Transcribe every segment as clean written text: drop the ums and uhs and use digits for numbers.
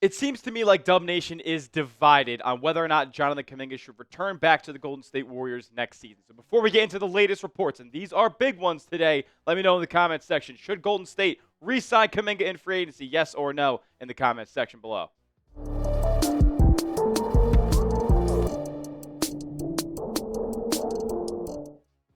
It seems to me like Dub Nation is divided on whether or not Jonathan Kuminga should return back to the Golden State Warriors next season. So before we get into the latest reports, and these are big ones today, let me know in the comments section. Should Golden State re-sign Kuminga in free agency, yes or no, in the comments section below.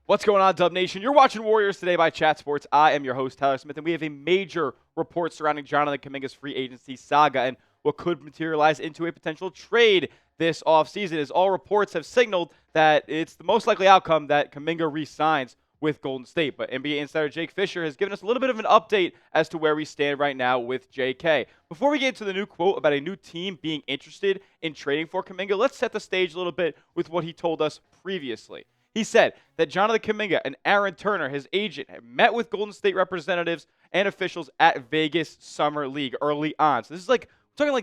What's going on, Dub Nation? You're watching Warriors Today by Chat Sports. I am your host, Tyler Smith, and we have a major report surrounding Jonathan Kuminga's free agency saga and what could materialize into a potential trade this offseason, as all reports have signaled that it's the most likely outcome that Kuminga re-signs with Golden State. But NBA insider Jake Fischer has given us a little bit of an update as to where we stand right now with JK. Before we get into the new quote about a new team being interested in trading for Kuminga, let's set the stage a little bit with what he told us previously. He said that Jonathan Kuminga and Aaron Turner, his agent, have met with Golden State representatives and officials at Vegas Summer League early on. So this is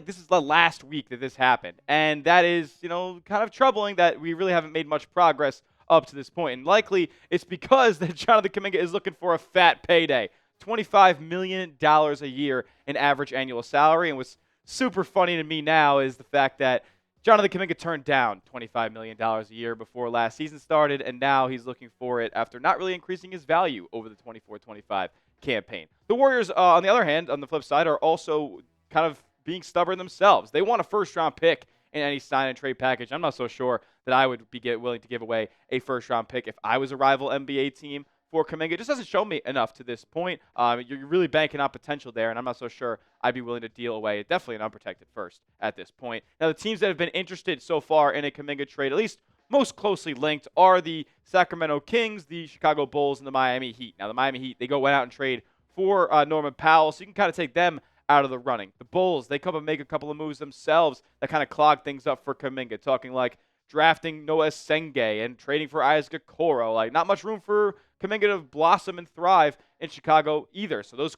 this is the last week that this happened. And that is, kind of troubling that we really haven't made much progress up to this point. And likely it's because that Jonathan Kuminga is looking for a fat payday. $25 million a year in average annual salary. And what's super funny to me now is the fact that Jonathan Kuminga turned down $25 million a year before last season started, and now he's looking for it after not really increasing his value over the 24-25 campaign. The Warriors, on the other hand, on the flip side, are also kind of being stubborn themselves. They want a first-round pick in any sign-and-trade package. I'm not so sure that I would be willing to give away a first-round pick if I was a rival NBA team for Kuminga. It just doesn't show me enough to this point. You're really banking on potential there, and I'm not so sure I'd be willing to deal away definitely an unprotected first at this point. Now, the teams that have been interested so far in a Kuminga trade, at least most closely linked, are the Sacramento Kings, the Chicago Bulls, and the Miami Heat. Now, the Miami Heat, they go out and trade for Norman Powell, so you can kind of take them out of the running. The Bulls, they come and make a couple of moves themselves that kind of clog things up for Kuminga, talking like drafting Noah Senge and trading for Isaac Okoro. Like, not much room for Kuminga to blossom and thrive in Chicago either. So those,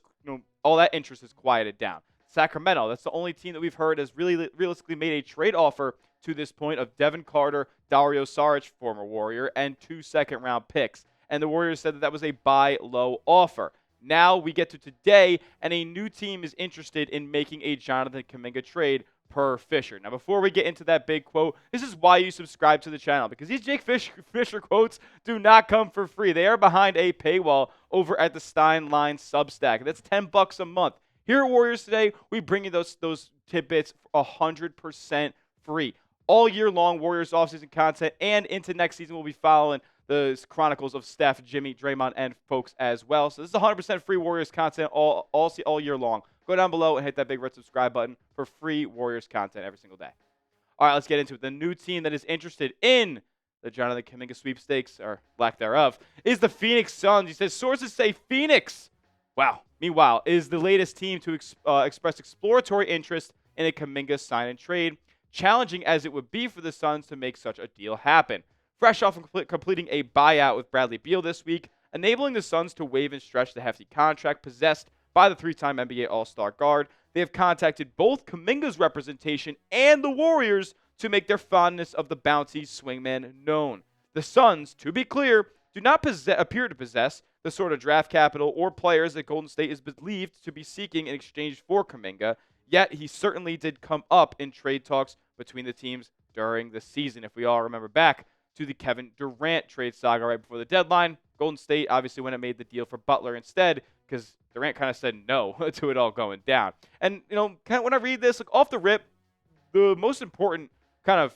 all that interest is quieted down. Sacramento, that's the only team that we've heard has really realistically made a trade offer to this point of Devin Carter, Dario Saric, former Warrior, and 2 second-round picks. And the Warriors said that was a buy low offer. Now we get to today, and a new team is interested in making a Jonathan Kuminga trade per Fischer. Now, before we get into that big quote, this is why you subscribe to the channel, because these Jake Fischer quotes do not come for free. They are behind a paywall over at the Stein Line Substack. That's $10 a month. Here at Warriors Today, we bring you those tidbits 100% free. All year long, Warriors offseason content, and into next season, we'll be following the chronicles of Steph, Jimmy, Draymond, and folks as well. So this is 100% free Warriors content all year long. Go down below and hit that big red subscribe button for free Warriors content every single day. All right, let's get into it. The new team that is interested in the Jonathan Kuminga sweepstakes, or lack thereof, is the Phoenix Suns. He says sources say Phoenix, meanwhile, is the latest team to express exploratory interest in a Kuminga sign and trade, challenging as it would be for the Suns to make such a deal happen. Fresh off completing a buyout with Bradley Beal this week, enabling the Suns to waive and stretch the hefty contract possessed by the three-time NBA All-Star guard, they have contacted both Kuminga's representation and the Warriors to make their fondness of the bouncy swingman known. The Suns, to be clear, do not appear to possess the sort of draft capital or players that Golden State is believed to be seeking in exchange for Kuminga, yet he certainly did come up in trade talks between the teams during the season. If we all remember back to the Kevin Durant trade saga right before the deadline, Golden State obviously went and made the deal for Butler instead because Durant kind of said no to it all going down. And, when I read this, off the rip, the most important kind of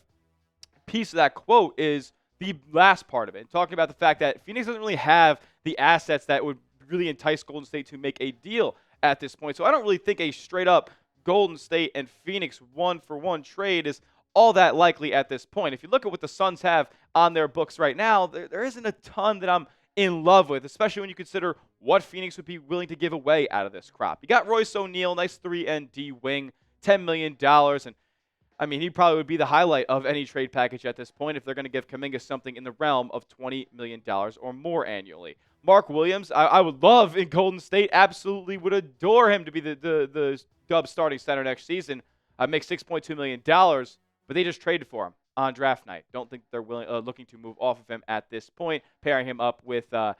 piece of that quote is the last part of it, talking about the fact that Phoenix doesn't really have the assets that would really entice Golden State to make a deal at this point. So I don't really think a straight-up Golden State and Phoenix one-for-one trade is all that likely at this point. If you look at what the Suns have on their books right now, there isn't a ton that I'm in love with, especially when you consider what Phoenix would be willing to give away out of this crop. You got Royce O'Neal, nice 3-and-D wing, $10 million, and he probably would be the highlight of any trade package at this point if they're going to give Kuminga something in the realm of $20 million or more annually. Mark Williams, I would love in Golden State, absolutely would adore him to be the Dub starting center next season. Make $6.2 million, but they just traded for him on draft night. Don't think they're looking to move off of him at this point, pairing him up with Kama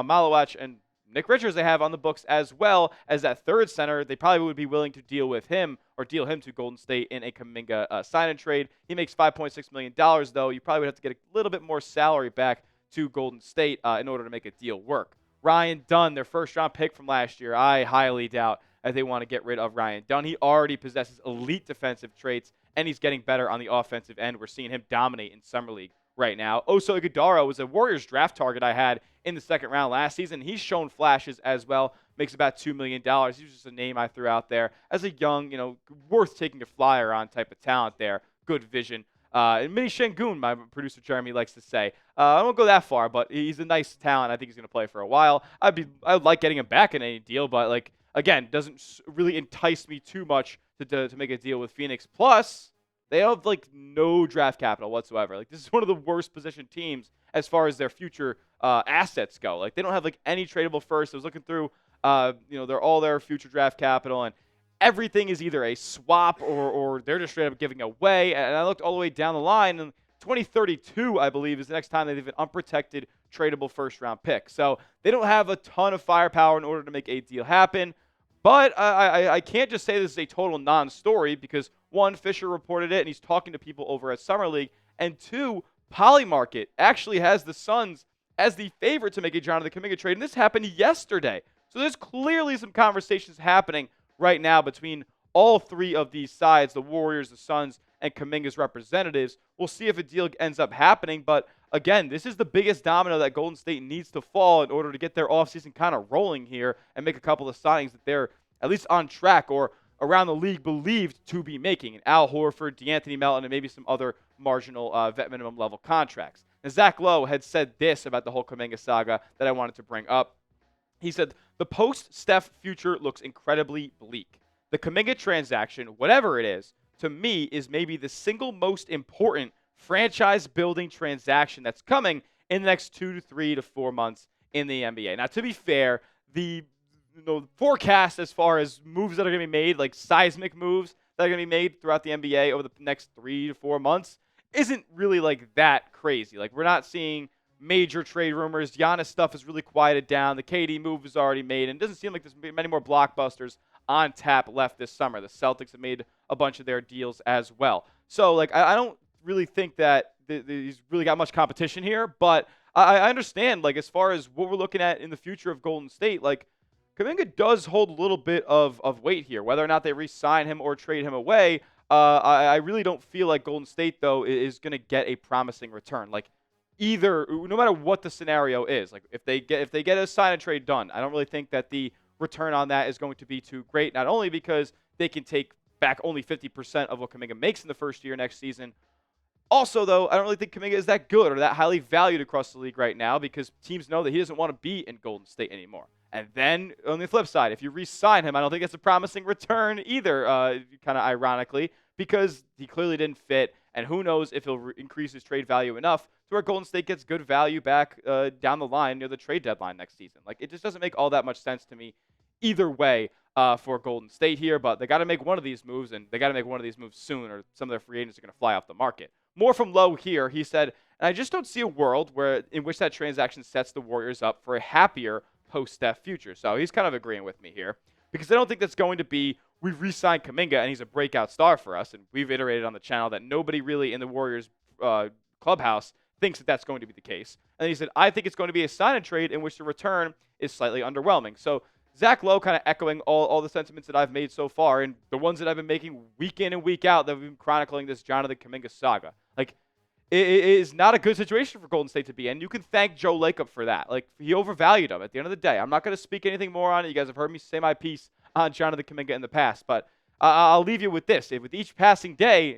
Malawach, and Nick Richards they have on the books as well as that third center. They probably would be willing to deal with him or deal him to Golden State in a Kuminga sign and trade. He makes $5.6 million, though. You probably would have to get a little bit more salary back to Golden State in order to make a deal work. Ryan Dunn, their first-round pick from last year, I highly doubt that they want to get rid of Ryan Dunn. He already possesses elite defensive traits, and he's getting better on the offensive end. We're seeing him dominate in Summer League right now. Oso Ighodaro was a Warriors draft target I had in the second round last season. He's shown flashes as well. Makes about $2 million. He's just a name I threw out there as a young, worth taking a flyer on type of talent there. Good vision. And Mini Shengun, my producer Jeremy likes to say. I won't go that far, but he's a nice talent. I think he's going to play for a while. I would like getting him back in any deal, but again, doesn't really entice me too much to make a deal with Phoenix. Plus, they have no draft capital whatsoever. This is one of the worst positioned teams as far as their future assets go. They don't have any tradable first. I was looking through, they're all their future draft capital, and everything is either a swap or they're just straight up giving away. And I looked all the way down the line, and 2032, I believe, is the next time they have an unprotected tradable first-round pick. So they don't have a ton of firepower in order to make a deal happen. But I can't just say this is a total non-story because, one, Fischer reported it, and he's talking to people over at Summer League. And two, Polymarket actually has the Suns as the favorite to make a Jonathan Kuminga trade, and this happened yesterday. So there's clearly some conversations happening right now between all three of these sides, the Warriors, the Suns, and Kuminga's representatives. We'll see if a deal ends up happening, but again, this is the biggest domino that Golden State needs to fall in order to get their offseason kind of rolling here and make a couple of signings that they're at least on track or around the league believed to be making. And Al Horford, DeAnthony Melton, and maybe some other marginal vet minimum level contracts. Now, Zach Lowe had said this about the whole Kuminga saga that I wanted to bring up. He said, the post-Steph future looks incredibly bleak. The Kuminga transaction, whatever it is, to me is maybe the single most important franchise-building transaction that's coming in the next 2 to 3 to 4 months in the NBA. Now, to be fair, the forecast as far as moves that are going to be made, like seismic moves that are going to be made throughout the NBA over the next 3 to 4 months, isn't really that crazy. We're not seeing major trade rumors. Giannis stuff is really quieted down. The KD move is already made, and it doesn't seem like there's many more blockbusters on tap left this summer. The Celtics have made a bunch of their deals as well. So, I don't really think that he's really got much competition here, but I understand, as far as what we're looking at in the future of Golden State, Kuminga does hold a little bit of weight here. Whether or not they re-sign him or trade him away, I really don't feel like Golden State, though, is going to get a promising return. Either, no matter what the scenario is, if they get a sign and trade done, I don't really think that the return on that is going to be too great. Not only because they can take back only 50% of what Kuminga makes in the first year next season. Also, though, I don't really think Kuminga is that good or that highly valued across the league right now because teams know that he doesn't want to be in Golden State anymore. And then, on the flip side, if you re-sign him, I don't think it's a promising return either, kind of ironically, because he clearly didn't fit, and who knows if he'll increase his trade value enough to where Golden State gets good value back down the line near the trade deadline next season. It just doesn't make all that much sense to me either way for Golden State here, but they got to make one of these moves, and they got to make one of these moves soon, or some of their free agents are going to fly off the market. More from Lowe here. He said, and I just don't see a world in which that transaction sets the Warriors up for a happier post-Steph future. So he's kind of agreeing with me here because I don't think that's going to be, we re-signed Kuminga and he's a breakout star for us, and we've iterated on the channel that nobody really in the Warriors clubhouse thinks that that's going to be the case. And he said, I think it's going to be a sign and trade in which the return is slightly underwhelming. So Zach Lowe kind of echoing all the sentiments that I've made so far and the ones that I've been making week in and week out that we've been chronicling this Jonathan Kuminga saga. It is not a good situation for Golden State to be in. You can thank Joe Lacob for that. He overvalued him at the end of the day. I'm not going to speak anything more on it. You guys have heard me say my piece on Jonathan Kuminga in the past, but I'll leave you with this. With each passing day,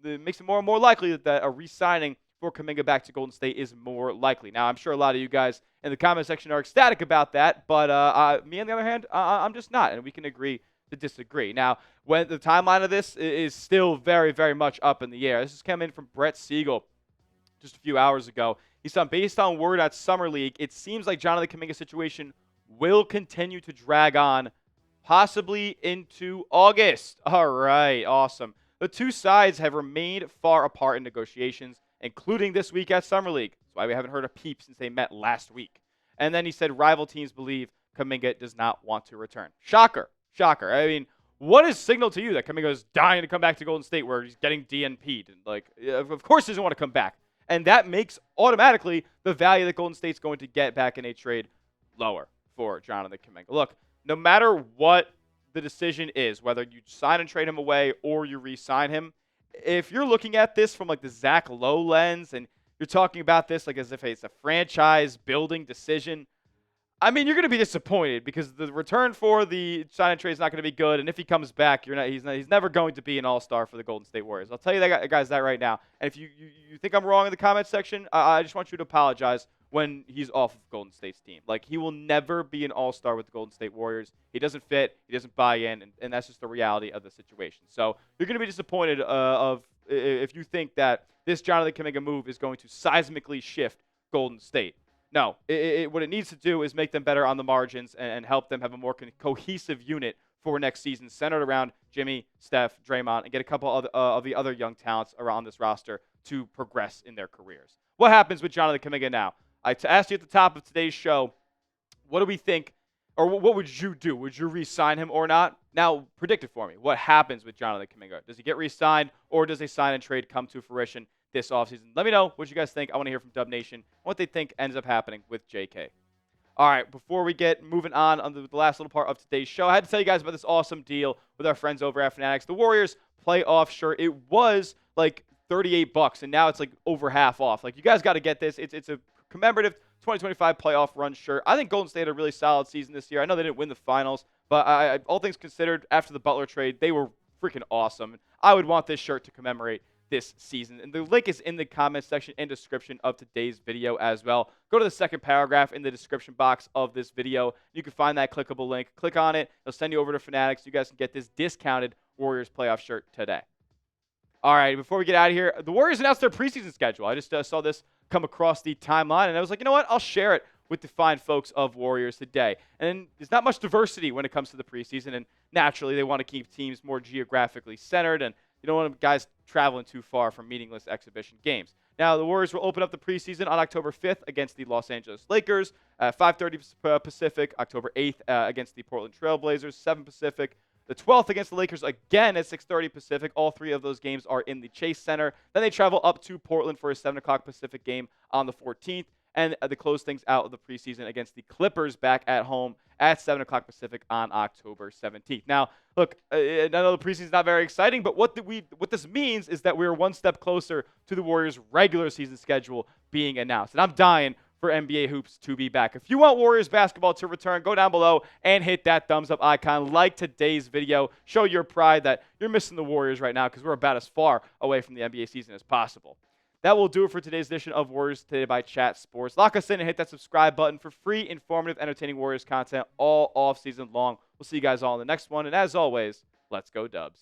it makes it more and more likely that a re-signing for Kuminga back to Golden State is more likely. Now, I'm sure a lot of you guys in the comment section are ecstatic about that, but me, on the other hand, I'm just not, and we can agree to disagree. Now, when the timeline of this is still very, very much up in the air. This is coming in from Brett Siegel just a few hours ago. He said, based on word at Summer League, it seems like Jonathan Kuminga's situation will continue to drag on, possibly into August. All right, awesome. The two sides have remained far apart in negotiations, including this week at Summer League. That's why we haven't heard a peep since they met last week. And then he said rival teams believe Kuminga does not want to return. Shocker. Shocker. I mean, what is signal to you that Kuminga is dying to come back to Golden State where he's getting DNP'd? And like, of course he doesn't want to come back. And that makes automatically the value that Golden State's going to get back in a trade lower for Jonathan Kuminga. Look, no matter what the decision is, whether you sign and trade him away or you re-sign him, if you're looking at this from like the Zach Lowe lens and you're talking about this like as if it's a franchise building decision, I mean, you're going to be disappointed because the return for the sign and trade is not going to be good, and if he comes back, he's never going to be an all-star for the Golden State Warriors. I'll tell you that, guys, that right now. And if you think I'm wrong in the comment section, I just want you to apologize when he's off of Golden State's team. Like, he will never be an all-star with the Golden State Warriors. He doesn't fit. He doesn't buy in, and that's just the reality of the situation. So you're going to be disappointed if you think that this Jonathan Kuminga move is going to seismically shift Golden State. No, what it needs to do is make them better on the margins and help them have a more cohesive unit for next season, centered around Jimmy, Steph, Draymond, and get a couple of the other young talents around this roster to progress in their careers. What happens with Jonathan Kuminga now? I asked you at the top of today's show, what do we think, or what would you do? Would you re-sign him or not? Now, predict it for me. What happens with Jonathan Kuminga? Does he get re-signed, or does a sign and trade come to fruition this offseason? Let me know what you guys think. I want to hear from Dub Nation what they think ends up happening with JK. All right, before we get moving on the last little part of today's show, I had to tell you guys about this awesome deal with our friends over at Fanatics. The Warriors playoff shirt. It was like $38, and now it's like over half off. Like, you guys got to get this. It's a commemorative 2025 playoff run shirt. I think Golden State had a really solid season this year. I know they didn't win the finals, but all things considered, after the Butler trade, they were freaking awesome. I would want this shirt to commemorate this season. And the link is in the comments section and description of today's video as well. Go to the second paragraph in the description box of this video. You can find that clickable link. Click on it. It'll send you over to Fanatics. You guys can get this discounted Warriors playoff shirt today. All right, before we get out of here, the Warriors announced their preseason schedule. I just saw this come across the timeline, and I was like, you know what? I'll share it with the fine folks of Warriors today. And there's not much diversity when it comes to the preseason, and naturally they want to keep teams more geographically centered, and you don't want guys traveling too far from meaningless exhibition games. Now, the Warriors will open up the preseason on October 5th against the Los Angeles Lakers, 5:30 Pacific, October 8th against the Portland Trail Blazers, 7 Pacific, the 12th against the Lakers again at 6:30 Pacific. All three of those games are in the Chase Center. Then they travel up to Portland for a 7 o'clock Pacific game on the 14th. And they close things out of the preseason against the Clippers back at home at 7 o'clock Pacific on October 17th. Now, look, I know the preseason is not very exciting, but what this means is that we're one step closer to the Warriors' regular season schedule being announced. And I'm dying for NBA hoops to be back. If you want Warriors basketball to return, go down below and hit that thumbs up icon. Like today's video. Show your pride that you're missing the Warriors right now because we're about as far away from the NBA season as possible. That will do it for today's edition of Warriors Today by Chat Sports. Lock us in and hit that subscribe button for free, informative, entertaining Warriors content all off season long. We'll see you guys all in the next one. And as always, let's go Dubs.